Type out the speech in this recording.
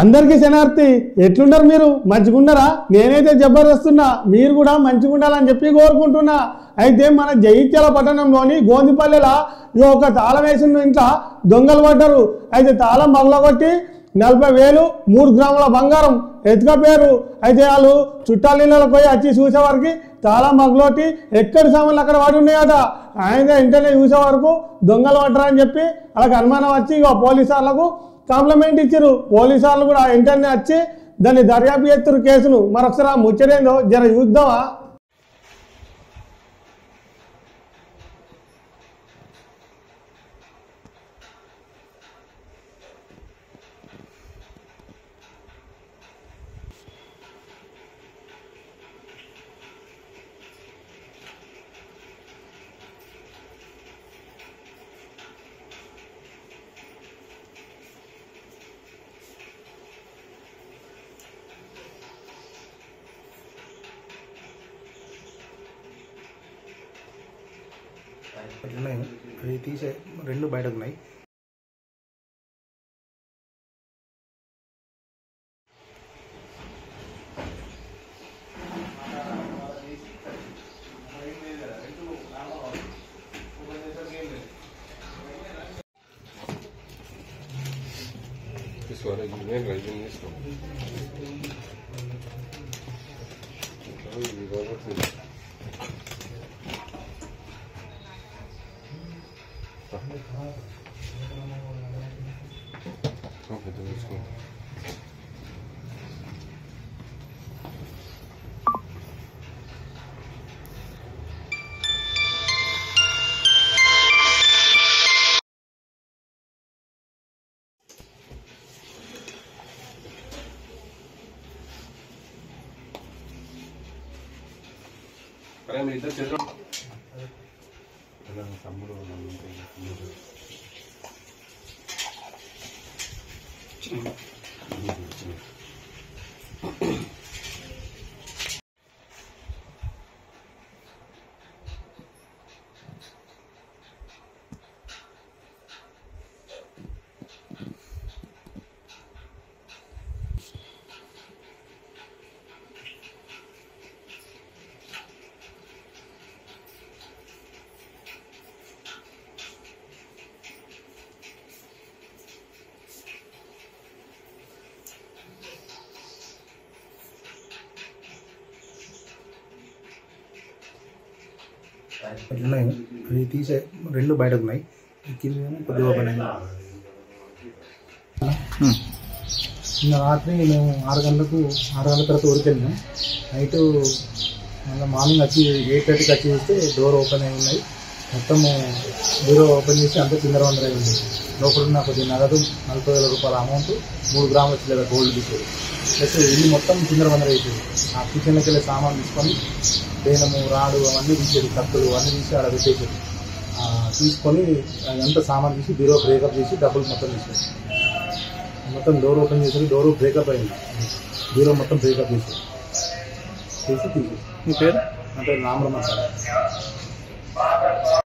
అందరికీ శనార్థి ఎట్లున్నారు మీరు మంచిగున్నారా? నేనైతే జబర్దస్తున్నా, మీరు కూడా మంచిగా ఉండాలని చెప్పి కోరుకుంటున్నా. అయితే మన జగిత్యాల పట్టణంలోని గోందిపల్లెల ఒక తాళం వేసిన ఇంట్లో దొంగలు పడ్డారు. అయితే తాళం మగలగొట్టి 40,000 3 గ్రాముల బంగారం ఎత్తుకపోయారు. అయితే వాళ్ళు చుట్టాల నీళ్ళకి పోయి వచ్చి చూసేవారికి తాళం మగలొట్టి ఎక్కడి సామాన్లు అక్కడ వాడి ఉన్నాయట. ఆయన ఇంటనే చూసే వరకు దొంగలు పడ్డారని చెప్పి వాళ్ళకి అనుమానం వచ్చి ఇక పోలీసు వాళ్ళకు కాంప్లిమెంట్ ఇచ్చారు. పోలీసు వాళ్ళు కూడా వెంటనే వచ్చి దాన్ని దర్యాప్తు చేస్తారు కేసును. మరొకసారి ఆ ముచ్చటేందో జర చూద్దామా? ఉన్నాయి, అది తీసే 2 బయటకు ఉన్నాయి. అరే మీరు ఇద్దరు చేద్దాం. తమ్ముడు ఉన్నాయి, అది తీసే 2 బయటకు ఉన్నాయి. కింద కొద్దిగా ఓపెన్ అయింది. నిన్న రాత్రి మేము 6 గంటల తర్వాత ఊరికి వెళ్ళినాం. నైట్ మళ్ళీ మార్నింగ్ వచ్చి 8:30కి వచ్చి చూస్తే డోర్ ఓపెన్ అయి ఉన్నాయి. మొత్తము బీరో ఓపెన్ చేసి అంతా చిందరవందరై ఉంది. లోపల కొద్దిగా నగదు 40,000 రూపాయల అమౌంట్, 3 గ్రాముల చిల్లర గోల్డ్ తీసేది. ప్లస్ ఇల్లు మొత్తం చిందరవందర అయిపోయింది. ఆ కిచెన్లోకి వెళ్ళి సామాన్ తీసుకొని పేనము రాడు అవన్నీ తీసేది, కత్తులు అన్నీ తీసి అలా పెట్టేసేది. తీసుకొని అదంతా సామాన్ తీసి బీరో బ్రేకప్ చేసి డబ్బులు మొత్తం తీసేది. మొత్తం డోర్ ఓపెన్ చేసి డోరు బ్రేకప్ అయింది. బీరో మొత్తం బ్రేకప్ చేసి తీసేది. మీ పేరు? అంటే రామరమ్మ సార్.